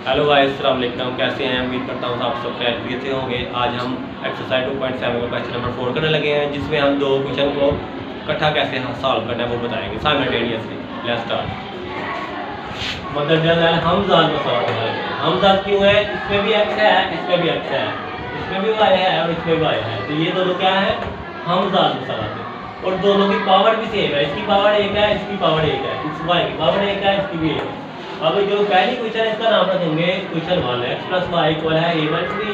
Hello guys, अस्सलाम वालेकुम। कैसे हैं? उम्मीद करता हूँ आप सब खैरियत से होंगे। आज हम एक्सरसाइज 2.7 का क्वेश्चन नंबर 4 करने लगे हैं, जिसमें हम दो क्वेश्चन को इकट्ठा कैसे सॉल्व करना है वो बताएंगे साइमल्टेनियसली। Let's start. मदद हमजात मसावत है। हमजात क्यों है? इसमें भी एक्स है, इसमें भी एक्स है, इसमें भी वाई है और इसमें भी वाई है, तो ये दोनों क्या है? हमजात मसावत है। और दोनों की पावर भी सेम है, इसकी पावर 1 है, इसकी पावर 1 है, इस वाई की पावर 1 है, इसकी भी 1 है। अब जो पहली क्वेश्चन है इसका नाम रखेंगे क्वेश्चन 1 x + y इक्वल है a - b।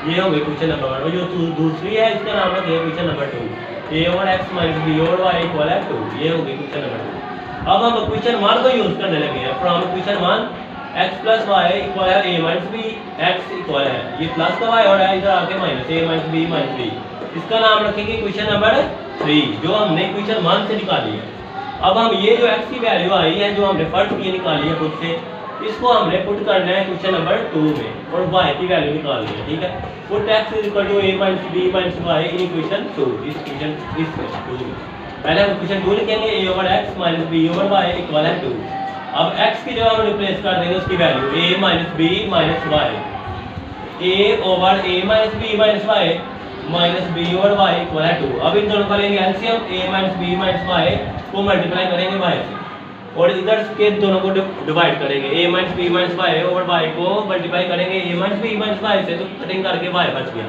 ये हो गई क्वेश्चन नंबर 1। और जो दूसरी है इसका नाम रखेंगे question number 2 a over x - b over y equal है 2। ये हो गई क्वेश्चन नंबर 2। अब हम क्वेश्चन 1 को यूज करने लगे हैं। From question 1 x + y equal है a - b, x इक्वल है ये प्लस का y और है इधर आके माइनस a - b - 3। इसका नाम रखेंगे क्वेश्चन नंबर 3 जो हमने क्वेश्चन 1 से निकाली है। अब हम ये जो x की वैल्यू आई है जो हमने फर्स्ट ये निकाली है खुद से, इसको हमने पुट करना है क्वेश्चन नंबर 2 में और y की वैल्यू निकालनी है। ठीक है, put x = a - b - y in equation 2। इस क्वेश्चन 2 में पहले हम क्वेश्चन 2 लिखेंगे a over x - b over y equal है 2। अब x की जगह हम रिप्लेस कर देंगे उसकी value a - b - y, a over a - b - y minus b और y इक्वल है 2। अब इन दोनों का लेंगे एलसीएम, a - b - y को मल्टीप्लाई करेंगे y से और इधर के दोनों को डिवाइड करेंगे। a - b - y और y को मल्टीप्लाई करेंगे a - b - y से, तो कटिंग करके y बच गया।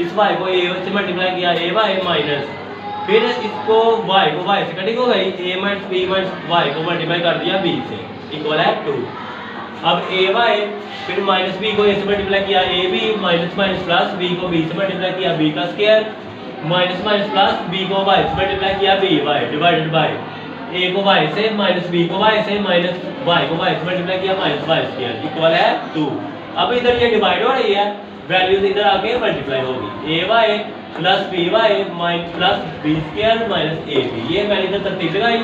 इस y को a से मल्टीप्लाई किया ay माइनस, फिर इसको y को y से कटिंग हो गई, a - b - y को मल्टीप्लाई कर दिया b से इक्वल है 2। अब ay फिर माइनस b को a से मल्टीप्लाई किया ab minus minus plus b को b से मल्टीप्लाई किया b का square minus minus plus b को y से मल्टीप्लाई किया by डिवाइडेड बाय a को y से माइनस b को y से माइनस y को y से मल्टीप्लाई किया माइनस y स्क्वायर इक्वल है 2। अब इधर ये डिवाइड हो रही है, वैल्यूज इधर आके मल्टीप्लाई होगी ay plus by plus b square minus ab। ये मैंने इधर तरतीब लगाई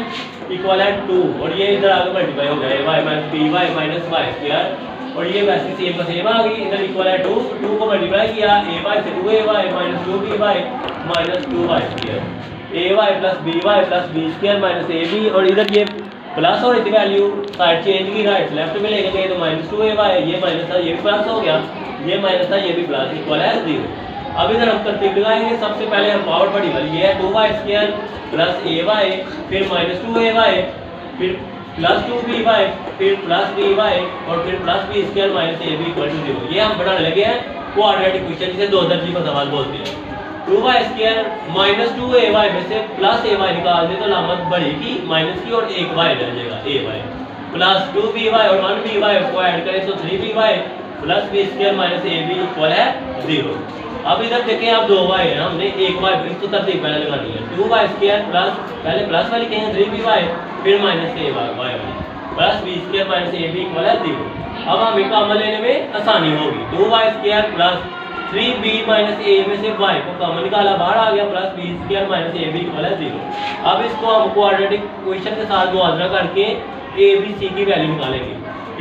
इक्वल है 2 और ये इधर आगे मल्टीप्लाई हो गया y minus by minus y square और ये वैसे सेम का सेम आ गई, इधर इक्वल है 2 को मल्टीप्लाई किया a से 2ay minus 2by minus 2y square ay plus b square minus ab। और इधर ये प्लस और इतनी वैल्यू साइड चेंज की, राइट लेफ्ट में लेके गए तो माइनस 2ay, ये माइनस था ये भी प्लस हो गया, ये माइनस था ये भी प्लस इक्वल है 0। अब इधर हम तरतीब लगाएंगे। सबसे पहले हम पावर बड़ी वाली ये है 2y स्क्वायर प्लस ay फिर माइनस 2ay फिर प्लस 2by फिर प्लस by और फिर plus b square minus ab equal to 0। ये हम बनाने लगे हैं क्वाड्रेटिक इक्वेशन, जिसे दो दर्जी का सवाल बोलते हैं। 2y स्क्वायर माइनस 2ay में से प्लस ay निकाल दे तो लामत बढ़ेगी माइनस की और एक y रह जाएगा ay प्लस 2by और 1by को ऐड करें तो 3by plus b square minus ab equal है 0। अब इधर देखें आप 2y है, हमने एक y इसको तरतीब पहले लगानी है। 2y स्क्वायर प्लस पहले प्लस वाली कहेंगे 3by फिर minus a y plus b square minus ab equal है 0। अब हमें कॉमन लेने में आसानी होगी। 2y square plus 3b minus a में से y को कॉमन निकाला बाहर आ गया plus b square minus ab equal है 0। अब इसको हम क्वाड्रेटिक इक्वेशन के साथ मुआवजा करके a b c की वैल्यू निकालेंगे।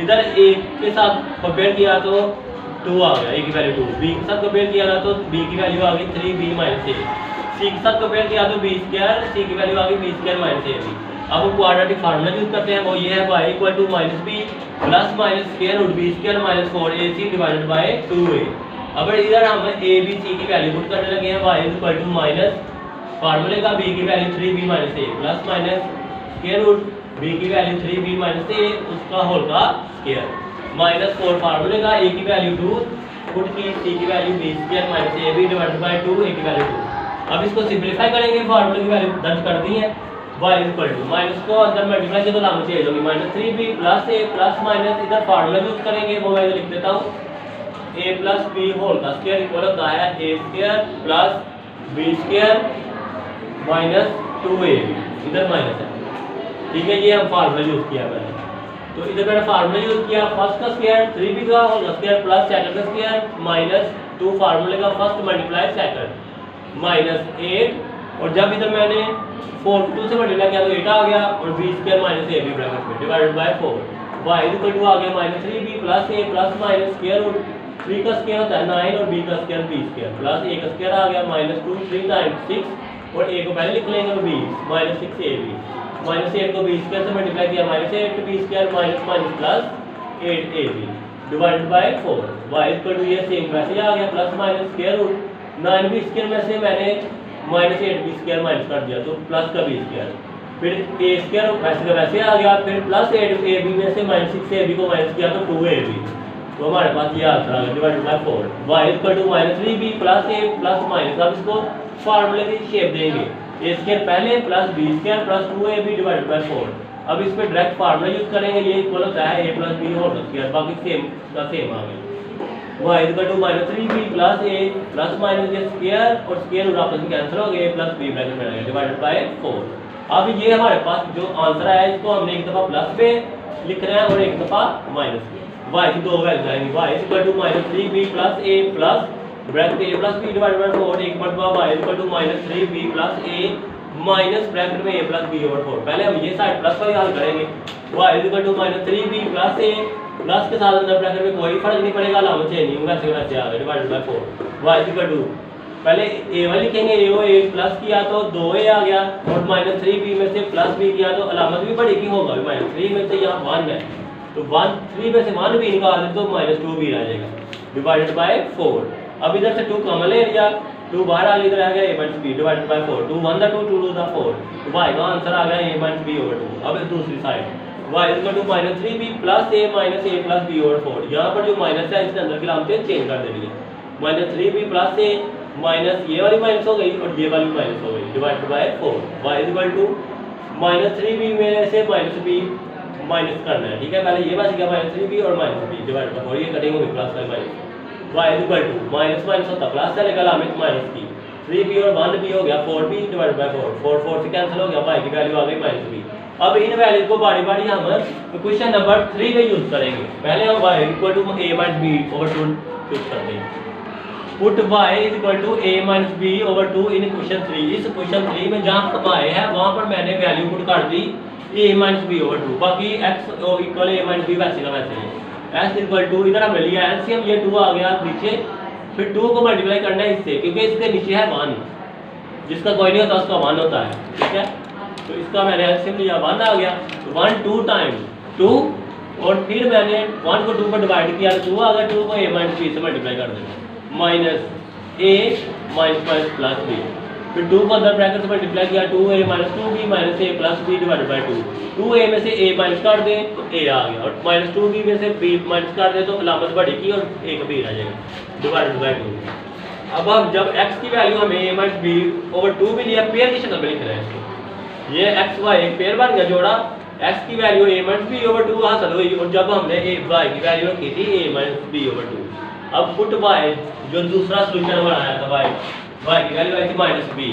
इधर a के साथ कंपेयर किया तो 2 आ गया, a की वैल्यू 2, b के साथ कंपेयर किया तो b की वैल्यू आ गई 3b माइनस a, c के साथ कंपेयर किया तो b स्क्वायर, c की वैल्यू आ गई b स्क्वायर माइनस ab। अब हम क्वाड्रेटिक फार्मूला यूज करते हैं, वो ये है y equal to minus b plus minus square root b square minus 4ac divided by 2a। अब इधर हम a b c की वैल्यू पुट करने लगे हैं। y इक्वल टू माइनस फार्मूले का b की value 3b minus a plus minus square root b की वैल्यू 3b माइनस a उसका होल का स्क्वायर माइनस 4 फार्मूले का a की वैल्यू 2 पुट की, c की value b square minus ab divided by 2, a की वैल्यू 2। अब इसको सिंपलीफाई करेंगे, फार्मूले की वैल्यू दर्ज कर दी है। y इक्वल टू माइनस को अंदर मल्टीप्लाई किया तो लामत चेंज होगी minus 3b plus a plus minus इधर फार्मूला यूज करेंगे, वो मैं लिख देता हूँ a प्लस b होल का स्क्वायर इक्वल होता है a square plus b square minus 2ab, इधर माइनस है। ठीक है, ये हम फार्मूला यूज किया पहले, तो इधर मैंने फार्मूला यूज किया फर्स्ट का स्क्वायर 3b का होल का स्क्वायर प्लस सेकंड का स्क्वायर माइनस 2 फार्मूले का फर्स्ट मल्टीप्लाई सेकंड माइनस 8 और जब इधर मैंने 4 2 से मल्टीप्लाई किया तो 8 आ गया और b square minus ab bracket में divided by 4। y equal to आ गया minus 3b plus a plus minus square root 3 का स्क्वायर होता है 9 और b का square b square plus a का स्क्वायर आ गया माइनस 2 3 टाइम्स 6 और a को पहले लिख लेंगे तो b माइनस 6ab माइनस 8 को b स्क्वायर से मल्टीप्लाई किया minus 8 b square minus minus plus 8ab divided by 4। y equal to ये सेम वैसे ही आ गया plus minus square root 9b square में से मैंने माइनस 8b स्क्वायर माइनस कर दिया तो प्लस का b स्क्वायर, फिर a स्क्वायर वैसे का वैसे आ गया, फिर प्लस 8ab में से माइनस 6ab को माइनस किया तो 2ab, तो हमारे पास ये आंसर आ गया divided by 4। y equal to -3b plus a plus minus, अब इसको फार्मूले की शेप देंगे, a स्क्वायर पहले plus b square plus 2ab divided by 4। अब इस पे डायरेक्ट फार्मूला यूज करेंगे, ये इक्वल होता है a plus b whole square, बाकी सेम का सेम आ गया। y equal to -3b plus a plus minus ये स्क्वायर और स्क्वायर रूट आपस में कैंसिल हो गए, प्लस b ब्रैकेट में आ गया डिवाइडेड बाय 4। अब ये हमारे पास जो आंसर आया इसको हमने एक दफा प्लस पे लिख रहे हैं और एक दफा माइनस पे, y की दो वैल्यू आएंगी, y equal to -3b plus a plus bracket a plus b divided by 4, एक मरतबा y equal to -3b plus a minus bracket में a प्लस b ओवर 4। पहले हम ये साइड प्लस वाली हल करेंगे, y equal to -3b plus a plus के साथ अंदर ब्रैकेट में कोई फर्क नहीं पड़ेगा, अलामत चेंज नहीं होगा, वैसे वैसे आ गया divided by 4। y equal to पहले a वाली लिखेंगे, a प्लस किया तो 2a आ गया और -3b में से प्लस b किया तो अलामत भी बढ़ेगी होगा, -3 में से यहाँ 1 है तो 3 में से 1 भी निकाल दे तो -2b आ जाएगा डिवाइडेड बाय 4। अब इधर से 2 कॉमन ले लिया, 2 बाहर आ गया, इधर आ गया a - b डिवाइडेड बाय 4, 2 1 2 2 2 4, तो y का आंसर आ गया a - b ओवर 2। अब दूसरी side y equal to -3b plus a minus a plus b over 4, यहाँ पर जो माइनस है इसके अंदर की अलामतें चेंज कर देंगे, -3b प्लस a माइनस ये वाली माइनस हो गई और ये वाली माइनस हो गई divided by 4। y equal to -3b में से -b माइनस करना है, ठीक है, पहले ये बच गया -3b और -b डिवाइडेड बाय 4, ये कटिंग होगी plus by minus. y equal to minus minus होता प्लस चलेगा, अलामत माइनस की, 3b और 1b हो गया 4b डिवाइडेड बाय 4, 4 4 से कैंसिल हो गया, y की वैल्यू आ गई -b। अब इन वैल्यू को बारी बारी हम क्वेश्चन नंबर 3 में यूज करेंगे। पहले हम y equal to a minus b over 2 use करते हैं, put y is equal to a minus b over 2 in question 3। इस क्वेश्चन 3 में जहाँ पर y है वहाँ पर मैंने वैल्यू पुट कर दी a माइनस b ओवर 2, बाकी x equal a minus b वैसे का वैसे है, s इक्वल टू इधर हमने लिया एलसीएम, ये 2 आ गया नीचे, फिर 2 को मल्टीप्लाई करना है इससे, क्योंकि इसके नीचे है 1, जिसका कोई नहीं होता उसका 1 होता है, ठीक है, तो इसका मैंने एलसीएम लिया 1 आ गया, 1 2 टाइम 2 और फिर मैंने 1 को 2 पर डिवाइड किया तो 2 आ गया, 2 को a माइनस b से मल्टीप्लाई कर देना, minus a minus minus plus b, फिर 2 को अंदर ब्रैकेट से मल्टीप्लाई किया 2a minus 2b minus a plus b divided by 2, 2a में से a माइनस कर दें तो a आ गया और माइनस 2b में से b माइनस कर दें तो अलामत बढ़ेगी और a का b आ जाएगा डिवाइडेड बाय 2। अब हम जब x की वैल्यू हमें a माइनस b ओवर 2 भी लिया, पेयर की शक्ल में लिख रहे हैं इसको, ये x y एक पेयर बन गया जोड़ा, x की value a minus b over 2 हासिल हुई और जब हमने y की वैल्यू रखी थी a माइनस b ओवर 2। अब पुट y जो दूसरा सॉल्यूशन बनाया था y की वैल्यू आई थी -b,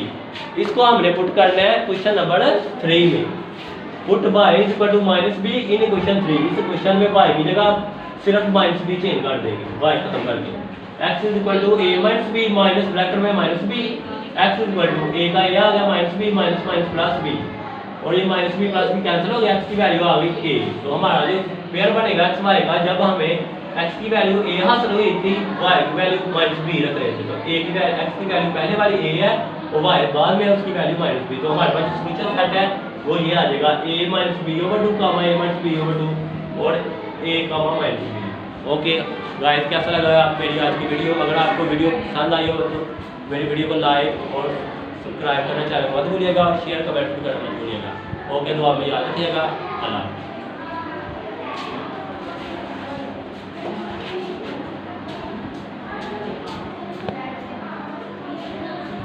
इसको हमने पुट करना है क्वेश्चन नंबर 3 में, put y is equal to -b in question 3। इस क्वेश्चन में y की जगह सिर्फ -b चेंज कर देंगे, y खत्म करके, x is equal to a minus b minus bracket में -b, x is equal to a का ये आ गया -b minus minus plus b और ये -b प्लस b कैंसिल हो गया, x की वैल्यू आ गई a, तो हमारा जो पेयर बनेगा x y का, जब हमें x की वैल्यू a हासिल हुई थी y की वैल्यू -b रख रहे थे, तो a की वैल्यू x की वैल्यू पहले वाली a है और y बाद में उसकी वैल्यू -b, तो हमारे पास जो सॉल्यूशन सेट है वो ये आ जाएगा a minus b over 2 comma a minus b over 2 और a comma minus b। Okay guys, कैसा लगा मेरी आज की वीडियो? अगर आपको वीडियो पसंद आई हो तो मेरी वीडियो को लाइक और सब्सक्राइब करना, चैनल मत भूलिएगा और शेयर कमेंट भी करना मत भूलिएगा। ओके, दुआ में याद रखिएगा। अल्लाह।